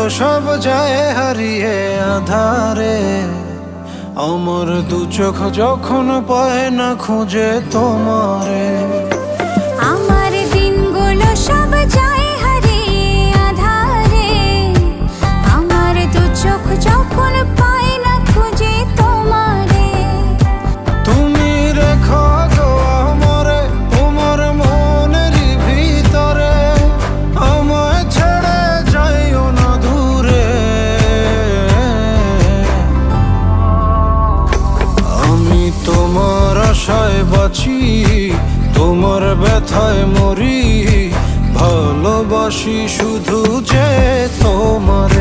সব যায় হারিয়ে আধারে। আমার দু চোখ যখন পায় না খুঁজে তোমারে। আমার দিনগুলো সব যায় হারিয়ে আঁধারে। আমার দু চোখ যখন পায় না খুঁজে তোমারে। তুমি রেখো গো আমারে তোমার মনেরই ভিতরে, আমায় ছেড়ে যাইও না দূরে। আমি তোমার আশায় বাঁচি, তোমার ব্যথায় মরি, ভালোবাসি শুধু যে তোমার।